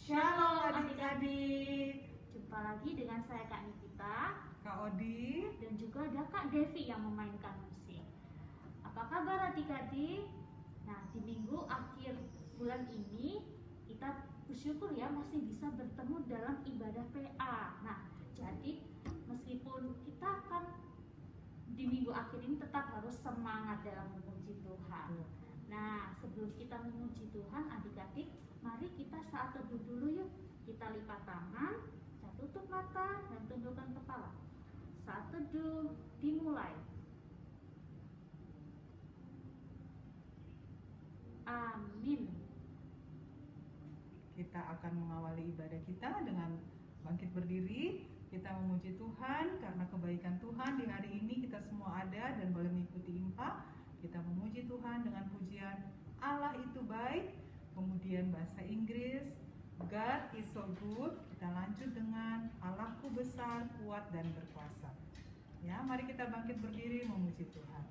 Shalom adik-adik. Jumpa lagi dengan saya Kak Nikita, Kak Odi, dan juga ada Kak Devi yang memainkan musik. Apa kabar adik-adik? Nah, di minggu akhir bulan ini kita bersyukur ya masih bisa bertemu dalam ibadah PA. Nah, jadi meskipun kita akan di minggu akhir ini tetap harus semangat dalam memuji Tuhan. Nah, sebelum kita memuji Tuhan, adik-adik, mari kita saat teduh dulu yuk. Kita lipat tangan, kita tutup mata, dan tundukkan kepala. Saat teduh dimulai. Amin. kita akan mengawali ibadah kita dengan bangkit berdiri. Kita memuji Tuhan karena kebaikan Tuhan di hari ini kita semua ada dan boleh mengikuti impa. Kita memuji Tuhan dengan pujian Allah itu baik. Kemudian bahasa Inggris, God is so good. Kita lanjut dengan Allahku besar, kuat dan berkuasa. Ya, mari kita bangkit berdiri memuji Tuhan.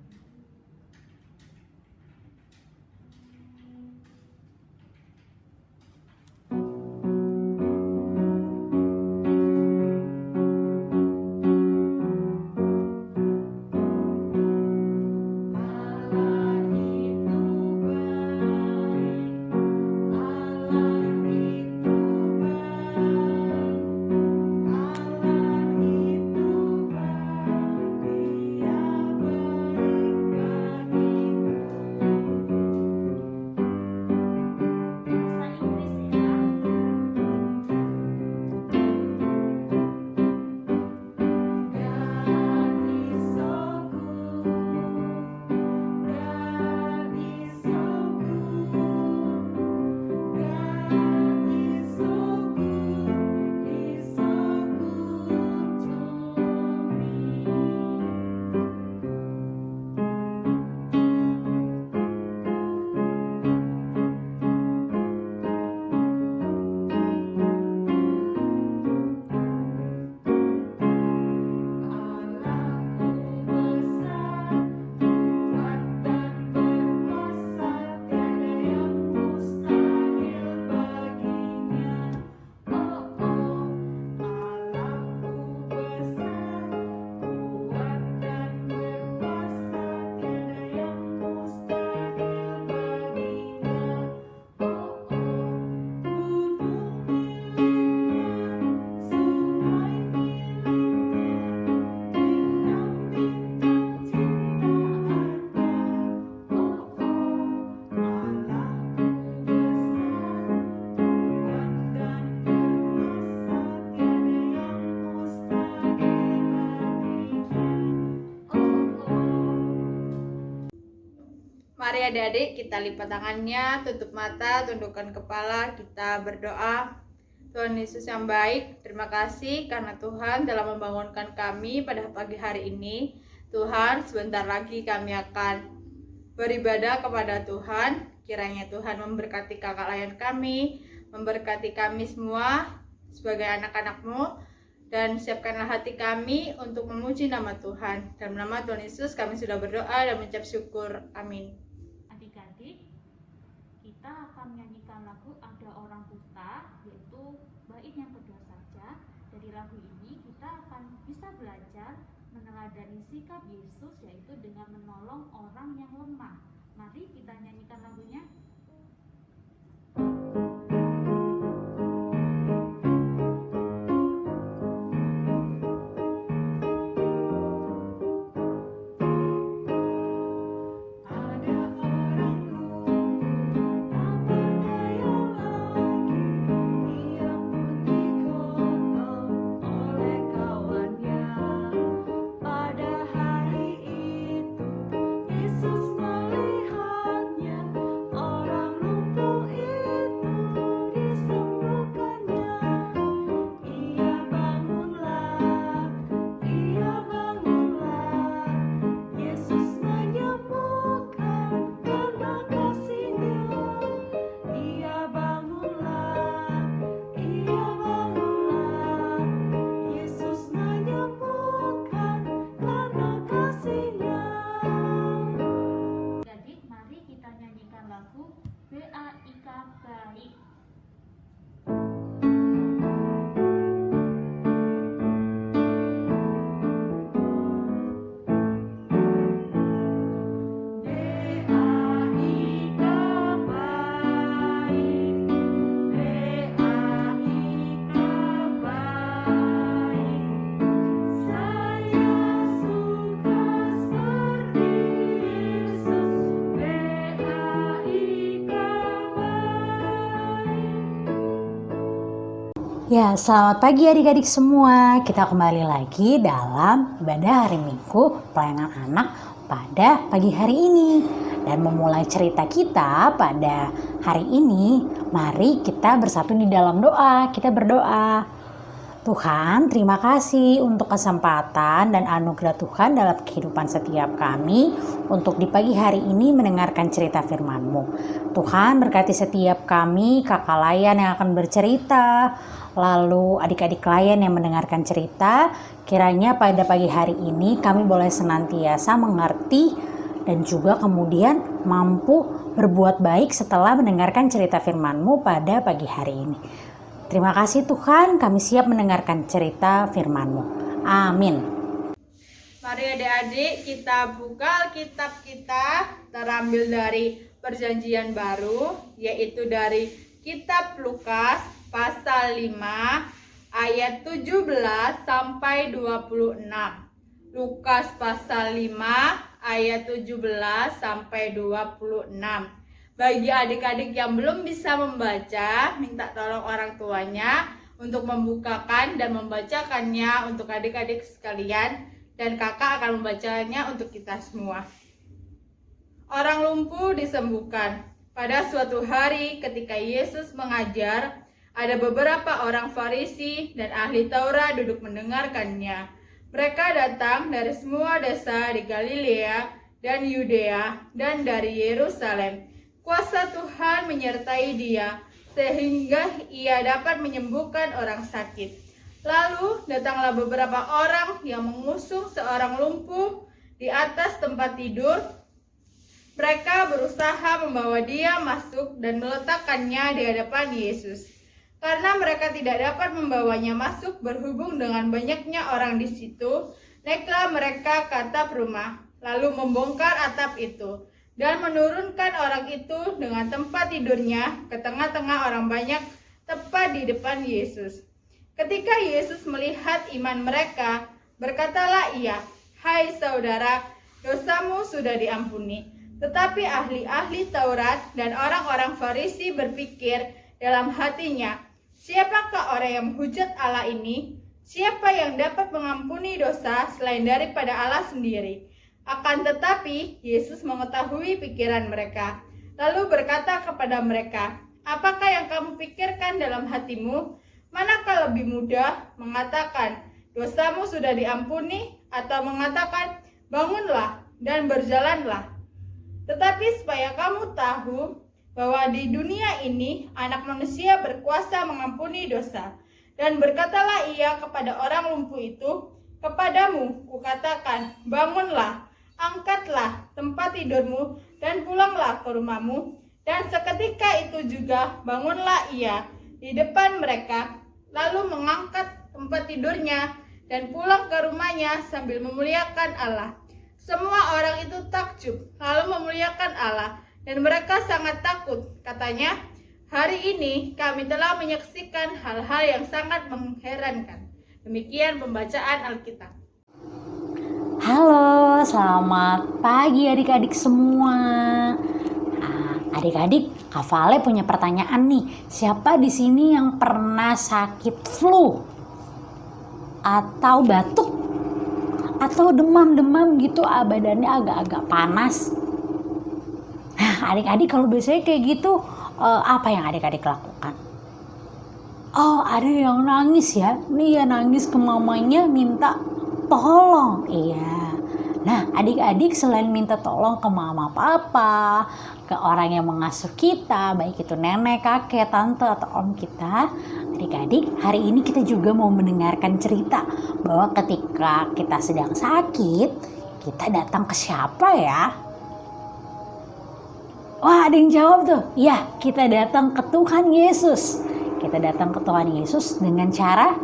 Bahasa Inggris ya. God is so good. God is so good. God is so good. He's so good to me. Allahku besar, kuat dan berkuasa, tiada yang mustahil baginya. Oh oh, Allahku besar, kuat dan berkuasa, tiada yang mustahil baginya. Oh oh, gunung miliknya, sungai miliknya, bintang-bintang ciptaannya. Oh oh, Allahku besar, kuat dan berkuasa, tiada yang mustahil baginya. Oh oh. Mari adik-adik kita lipat tangannya, tutup mata, tundukkan kepala, kita berdoa. Tuhan Yesus yang baik, terima kasih karena Tuhan telah membangunkan kami pada pagi hari ini. Tuhan, sebentar lagi kami akan beribadah kepada Tuhan. Kiranya Tuhan memberkati kakak layan kami, memberkati kami semua sebagai anak-anak-Mu, dan siapkanlah hati kami untuk memuji nama Tuhan. Dalam nama Tuhan Yesus kami sudah berdoa dan mengucap syukur. Amin. Adik-adik, kita akan menyanyikan lagu Ada Orang Buta, yaitu bait yang kedua saja. Dari lagu ini kita akan bisa belajar meneladani sikap Yesus, yaitu dengan menolong orang yang lemah. Mari kita nyanyikan lagunya. Ada orang lumpuh tak berdaya lagi, ia pun digotong oleh kawannya. Pada hari itu Yesus melihatnya, Ya, selamat pagi adik-adik semua. Kita kembali lagi dalam ibadah hari Minggu pelayanan anak pada pagi hari ini. Dan memulai cerita kita pada hari ini, mari kita bersatu di dalam doa. Kita berdoa. Tuhan, terima kasih untuk kesempatan dan anugerah Tuhan dalam kehidupan setiap kami untuk di pagi hari ini mendengarkan cerita firman-Mu. Tuhan, berkati setiap kami, kakak layan yang akan bercerita, lalu adik-adik layan yang mendengarkan cerita. Kiranya pada pagi hari ini kami boleh senantiasa mengerti dan juga kemudian mampu berbuat baik setelah mendengarkan cerita firman-Mu pada pagi hari ini. Terima kasih Tuhan, kami siap mendengarkan cerita firman-Mu. Amin. Mari adik-adik kita buka Alkitab kita terambil dari Perjanjian Baru, yaitu dari Kitab Lukas pasal 5 ayat 17 sampai 26. Lukas pasal 5 ayat 17 sampai 26. Bagi adik-adik yang belum bisa membaca, minta tolong orang tuanya untuk membukakan dan membacakannya untuk adik-adik sekalian, dan kakak akan membacanya untuk kita semua. Orang lumpuh disembuhkan. Pada suatu hari ketika Yesus mengajar, ada beberapa orang Farisi dan ahli Taurat duduk mendengarkannya. Mereka datang dari semua desa di Galilea dan Yudea dan dari Yerusalem. Kuasa Tuhan menyertai dia, sehingga ia dapat menyembuhkan orang sakit. Lalu datanglah beberapa orang yang mengusung seorang lumpuh di atas tempat tidur. Mereka berusaha membawa dia masuk dan meletakkannya di hadapan Yesus. Karena mereka tidak dapat membawanya masuk berhubung dengan banyaknya orang di situ, naiklah mereka ke atap rumah, lalu membongkar atap itu dan menurunkan orang itu dengan tempat tidurnya ke tengah-tengah orang banyak tepat di depan Yesus. Ketika Yesus melihat iman mereka, berkatalah ia, "Hai saudara, dosamu sudah diampuni." Tetapi ahli-ahli Taurat dan orang-orang Farisi berpikir dalam hatinya, "Siapakah orang yang menghujat Allah ini? Siapa yang dapat mengampuni dosa selain daripada Allah sendiri?" Akan tetapi, Yesus mengetahui pikiran mereka, lalu berkata kepada mereka, "Apakah yang kamu pikirkan dalam hatimu? Manakah lebih mudah mengatakan, 'Dosamu sudah diampuni,' atau mengatakan, 'Bangunlah dan berjalanlah'? Tetapi supaya kamu tahu bahwa di dunia ini Anak Manusia berkuasa mengampuni dosa." Dan berkatalah ia kepada orang lumpuh itu, "Kepadamu kukatakan, bangunlah, angkatlah tempat tidurmu dan pulanglah ke rumahmu." Dan seketika itu juga bangunlah ia di depan mereka, lalu mengangkat tempat tidurnya dan pulang ke rumahnya sambil memuliakan Allah. Semua orang itu takjub lalu memuliakan Allah, dan mereka sangat takut. Katanya, "Hari ini kami telah menyaksikan hal-hal yang sangat mengherankan." Demikian pembacaan Alkitab. Halo, selamat pagi adik-adik semua. Adik-adik, Kak Vale punya pertanyaan nih. Siapa di sini yang pernah sakit flu? Atau batuk? Atau demam-demam gitu, badannya agak-agak panas? Nah, adik-adik kalau biasanya kayak gitu, apa yang adik-adik lakukan? Oh, ada yang nangis ya. Nih ya, nangis ke mamanya minta tolong. Iya. Nah, adik-adik selain minta tolong ke mama papa, ke orang yang mengasuh kita, baik itu nenek, kakek, tante, atau om kita, adik-adik hari ini kita juga mau mendengarkan cerita bahwa ketika kita sedang sakit, kita datang ke siapa ya? Wah, ada yang jawab tuh. Iya, kita datang ke Tuhan Yesus. Kita datang ke Tuhan Yesus dengan cara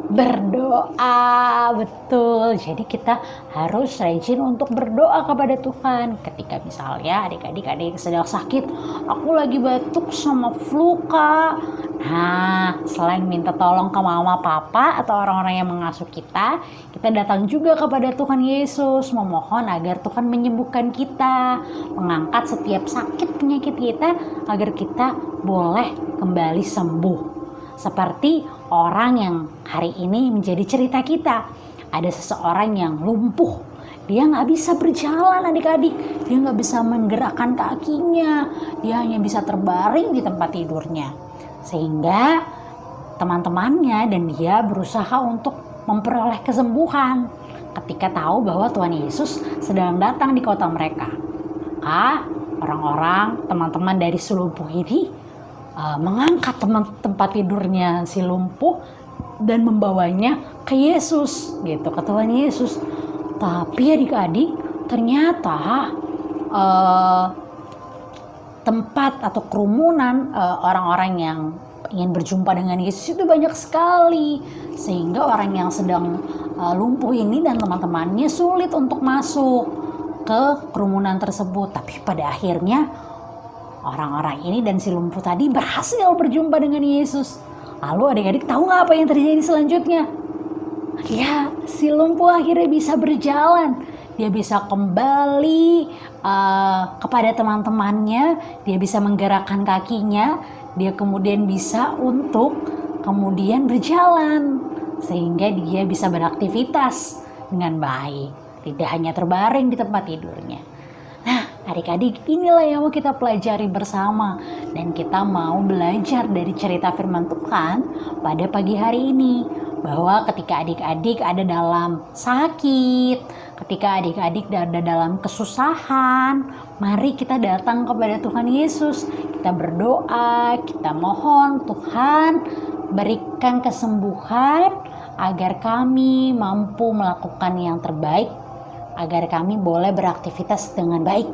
berdoa. Betul, jadi kita harus rajin untuk berdoa kepada Tuhan. Ketika misalnya adik-adik ada yang sedang sakit, aku lagi batuk sama flu kak. Nah, selain minta tolong ke mama papa atau orang-orang yang mengasuh kita datang juga kepada Tuhan Yesus, memohon agar Tuhan menyembuhkan kita, mengangkat setiap sakit penyakit kita agar kita boleh kembali sembuh. Seperti orang yang hari ini menjadi cerita kita. Ada seseorang yang lumpuh. Dia nggak bisa berjalan adik-adik. Dia nggak bisa menggerakkan kakinya. Dia hanya bisa terbaring di tempat tidurnya. Sehingga teman-temannya dan dia berusaha untuk memperoleh kesembuhan ketika tahu bahwa Tuhan Yesus sedang datang di kota mereka. Maka orang-orang, teman-teman dari si lumpuh ini mengangkat tempat tidurnya si lumpuh dan membawanya ke Yesus, gitu, ke Tuhan Yesus. Tapi adik-adik, ternyata tempat atau kerumunan orang-orang yang ingin berjumpa dengan Yesus itu banyak sekali, sehingga orang yang sedang lumpuh ini dan teman-temannya sulit untuk masuk ke kerumunan tersebut. Tapi pada akhirnya orang-orang ini dan si lumpuh tadi berhasil berjumpa dengan Yesus. Lalu adik-adik tahu nggak apa yang terjadi selanjutnya? Ya, si lumpuh akhirnya bisa berjalan. Dia bisa kembali kepada teman-temannya. Dia bisa menggerakkan kakinya. Dia kemudian bisa untuk kemudian berjalan. Sehingga dia bisa beraktivitas dengan baik. Tidak hanya terbaring di tempat tidurnya. Nah, adik-adik, inilah yang mau kita pelajari bersama. Dan kita mau belajar dari cerita firman Tuhan pada pagi hari ini. Bahwa ketika adik-adik ada dalam sakit, ketika adik-adik ada dalam kesusahan, mari kita datang kepada Tuhan Yesus. Kita berdoa, kita mohon Tuhan berikan kesembuhan agar kami mampu melakukan yang terbaik, agar kami boleh beraktivitas dengan baik.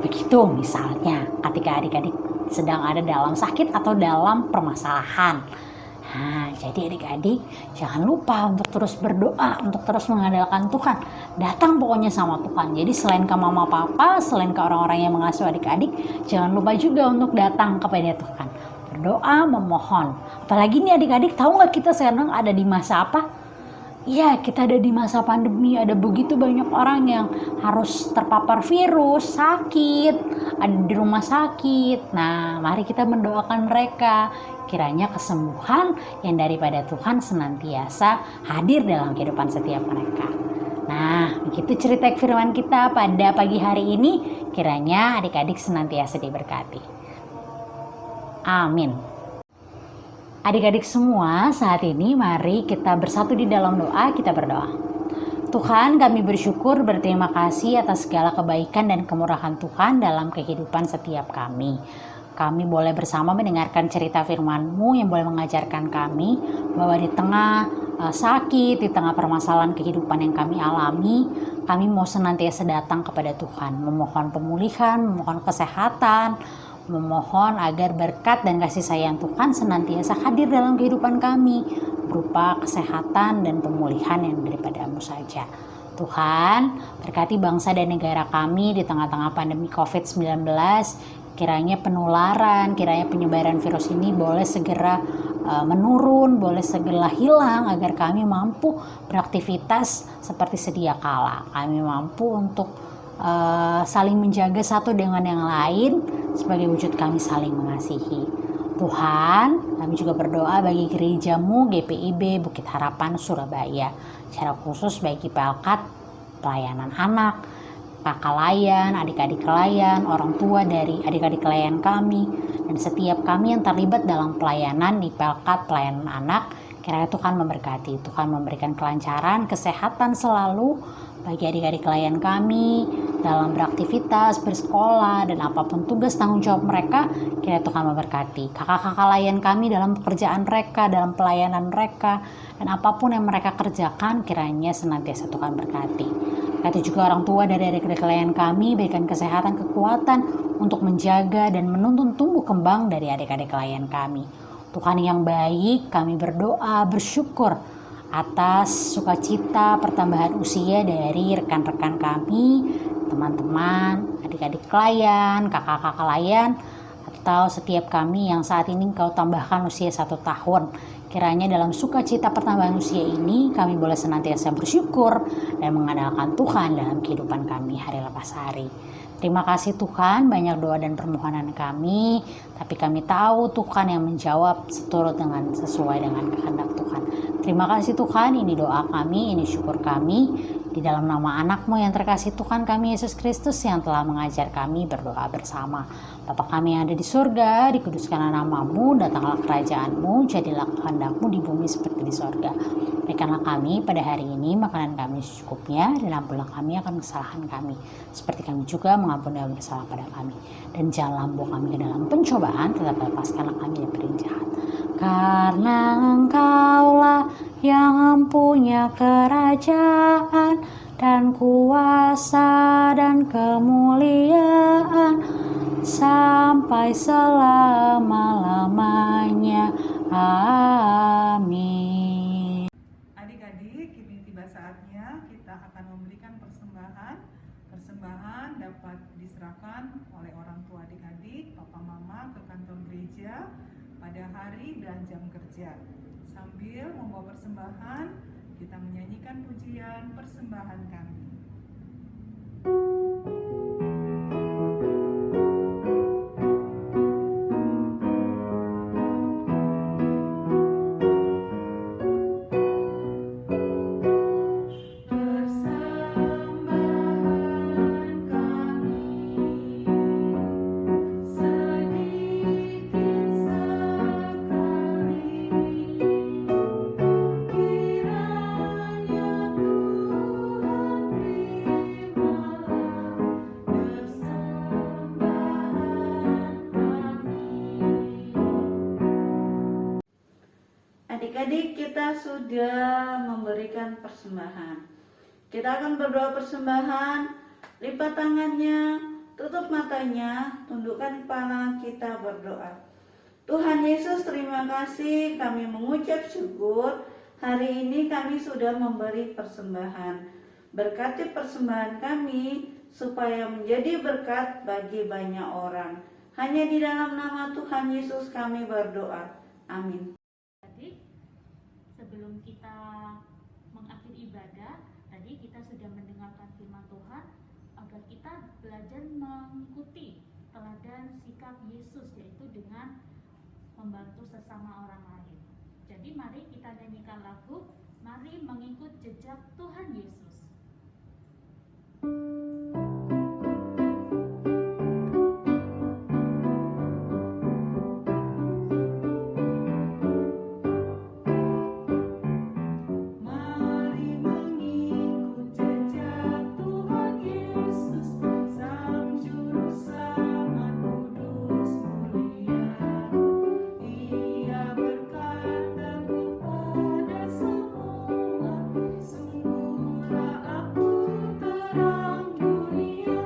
Begitu misalnya ketika adik-adik sedang ada dalam sakit atau dalam permasalahan. Nah, jadi adik-adik jangan lupa untuk terus berdoa, untuk terus mengandalkan Tuhan. Datang pokoknya sama Tuhan. Jadi selain ke mama papa, selain ke orang-orang yang mengasuh adik-adik, jangan lupa juga untuk datang kepada Tuhan. Berdoa, memohon. Apalagi nih adik-adik, tahu nggak kita sekarang ada di masa apa? Iya, kita ada di masa pandemi. Ada begitu banyak orang yang harus terpapar virus, sakit, ada di rumah sakit. Nah, mari kita mendoakan mereka. Kiranya kesembuhan yang daripada Tuhan senantiasa hadir dalam kehidupan setiap mereka. Nah, begitu cerita firman kita pada pagi hari ini. Kiranya adik-adik senantiasa diberkati. Amin. Adik-adik semua, saat ini mari kita bersatu di dalam doa, kita berdoa. Tuhan, kami bersyukur, berterima kasih atas segala kebaikan dan kemurahan Tuhan dalam kehidupan setiap kami. Kami boleh bersama mendengarkan cerita firman-Mu yang boleh mengajarkan kami bahwa di tengah sakit, di tengah permasalahan kehidupan yang kami alami, kami mau senantiasa datang kepada Tuhan, memohon pemulihan, memohon kesehatan, memohon agar berkat dan kasih sayang Tuhan senantiasa hadir dalam kehidupan kami berupa kesehatan dan pemulihan yang daripada-Mu saja. Tuhan, berkati bangsa dan negara kami di tengah-tengah pandemi COVID-19. Kiranya penularan, kiranya penyebaran virus ini boleh segera menurun, boleh segera hilang agar kami mampu beraktivitas seperti sedia kala. Kami mampu untuk saling menjaga satu dengan yang lain sebagai wujud kami saling mengasihi. Tuhan, kami juga berdoa bagi gereja-Mu GPIB Bukit Harapan Surabaya, secara khusus bagi Pelkat, pelayanan anak, kakak layan, adik-adik layan, orang tua dari adik-adik layan kami, dan setiap kami yang terlibat dalam pelayanan di Pelkat pelayanan anak. Kiranya Tuhan memberkati, Tuhan memberikan kelancaran, kesehatan selalu bagi adik-adik layan kami dalam beraktivitas, bersekolah, dan apapun tugas tanggung jawab mereka. Kiranya Tuhan memberkati kakak-kakak layan kami dalam pekerjaan mereka, dalam pelayanan mereka, dan apapun yang mereka kerjakan, kiranya senantiasa Tuhan berkati. Berkati juga orang tua dari adik-adik layan kami, berikan kesehatan, kekuatan untuk menjaga dan menuntun tumbuh kembang dari adik-adik layan kami. Tuhan yang baik, kami berdoa, bersyukur atas sukacita pertambahan usia dari rekan-rekan kami, teman-teman, adik-adik layan, kakak-kakak layan, atau atau setiap kami yang saat ini Engkau tambahkan usia 1 tahun. Kiranya dalam sukacita pertambahan usia ini kami boleh senantiasa bersyukur dan mengandalkan Tuhan dalam kehidupan kami hari lepas hari. Terima kasih Tuhan, banyak doa dan permohonan kami, tapi kami tahu Tuhan yang menjawab sesuai dengan kehendak Tuhan. Terima kasih Tuhan, ini doa kami, ini syukur kami, di dalam nama anak-Mu yang terkasih Tuhan kami Yesus Kristus yang telah mengajar kami berdoa bersama. Bapa kami yang ada di surga, dikuduskanlah nama-Mu, datanglah kerajaan-Mu, jadilah kehendak-Mu di bumi seperti di surga. Berikanlah kami pada hari ini makanan kami secukupnya, dan ampunilah kami akan kesalahan kami, seperti kami juga mengampuni yang bersalah pada kami. Dan janganlah membawa kami ke dalam pencobaan, tetapi lepaskanlah kami dari yang jahat. Karena Engkaulah yang mempunyai kerajaan dan kuasa dan kemuliaan sampai selama-lamanya. Amin. Adik-adik, kini tiba saatnya kita akan memberikan persembahan. Persembahan dapat diserahkan oleh orang tua adik-adik, papa mama ke kantor gereja pada hari dan jam kerja. Sambil membawa persembahan, kita menyanyikan pujian persembahan kami. Adik-adik, kita sudah memberikan persembahan. Kita akan berdoa persembahan, lipat tangannya, tutup matanya, tundukkan kepala, kita berdoa. Tuhan Yesus, terima kasih, kami mengucap syukur. Hari ini kami sudah memberi persembahan. Berkati persembahan kami supaya menjadi berkat bagi banyak orang. Hanya di dalam nama Tuhan Yesus kami berdoa. Amin. Adik, sebelum kita mengakhiri ibadah, tadi kita sudah mendengarkan firman Tuhan agar kita belajar mengikuti teladan sikap Yesus, yaitu dengan membantu sesama orang lain. Jadi mari kita nyanyikan lagu, mari mengikut jejak Tuhan Yesus. Mari mengikut jejak Tuhan Yesus, Sang Juru Selamat kudus mulia. Ia berkata kepada semua, sungguhlah aku terang dunia.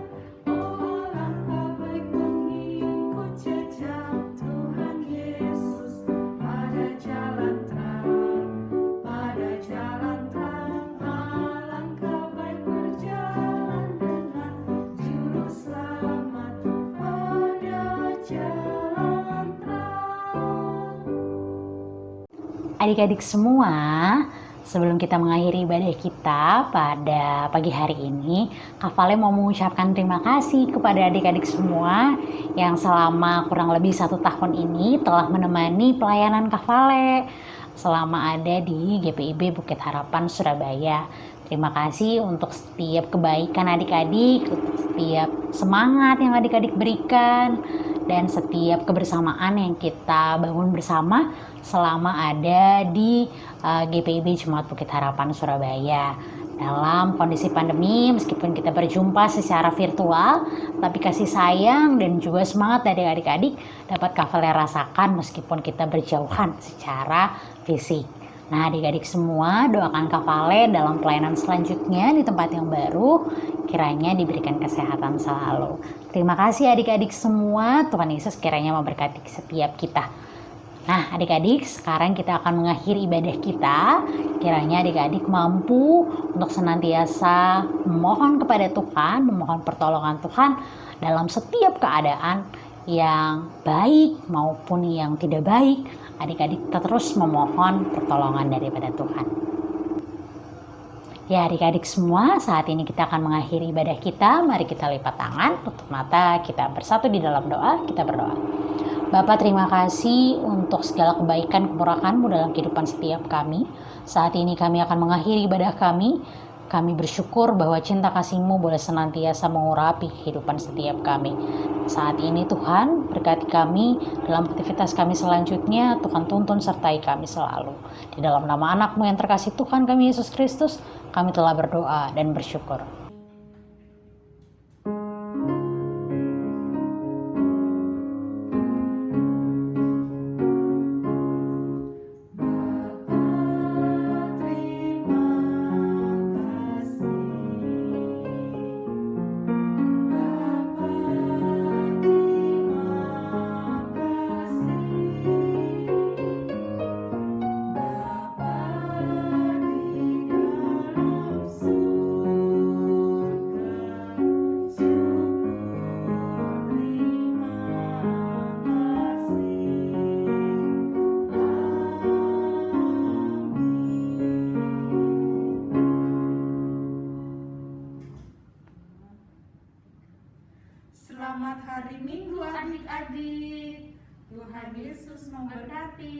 Oh, alangkah baik mengikut jejak Tuhan Yesus pada jalan terang. Pada jalan terang, alangkah baik berjalan dengan Juru Selamat pada jalan terang. Adik-adik semua, sebelum kita mengakhiri ibadah kita pada pagi hari ini, Kak Vale mau mengucapkan terima kasih kepada adik-adik semua yang selama kurang lebih 1 tahun ini telah menemani pelayanan Kak Vale selama ada di GPIB Bukit Harapan Surabaya. Terima kasih untuk setiap kebaikan adik-adik, untuk setiap semangat yang adik-adik berikan, dan setiap kebersamaan yang kita bangun bersama selama ada di GPIB Jemaat Bukit Harapan Surabaya. Dalam kondisi pandemi, meskipun kita berjumpa secara virtual, tapi kasih sayang dan juga semangat dari adik-adik dapat Kak Vale rasakan meskipun kita berjauhan secara fisik. Nah, adik-adik semua, doakan Kak Vale dalam pelayanan selanjutnya di tempat yang baru, kiranya diberikan kesehatan selalu. Terima kasih adik-adik semua, Tuhan Yesus kiranya memberkati setiap kita. Nah, adik-adik, sekarang kita akan mengakhiri ibadah kita. Kiranya adik-adik mampu untuk senantiasa memohon kepada Tuhan, memohon pertolongan Tuhan dalam setiap keadaan yang baik maupun yang tidak baik, adik-adik kita terus memohon pertolongan daripada Tuhan. Ya adik-adik semua, saat ini kita akan mengakhiri ibadah kita. Mari kita lipat tangan, tutup mata, kita bersatu di dalam doa, kita berdoa. Bapa, terima kasih untuk segala kebaikan kemurahan-Mu dalam kehidupan setiap kami. Saat ini kami akan mengakhiri ibadah kami. Kami bersyukur bahwa cinta kasih-Mu boleh senantiasa mengurapi kehidupan setiap kami. Saat ini Tuhan, berkati kami dalam aktivitas kami selanjutnya. Tuhan tuntun sertai kami selalu. Di dalam nama anak-Mu yang terkasih Tuhan kami Yesus Kristus, kami telah berdoa dan bersyukur. Selamat hari Minggu adik-adik. Tuhan Yesus memberkati.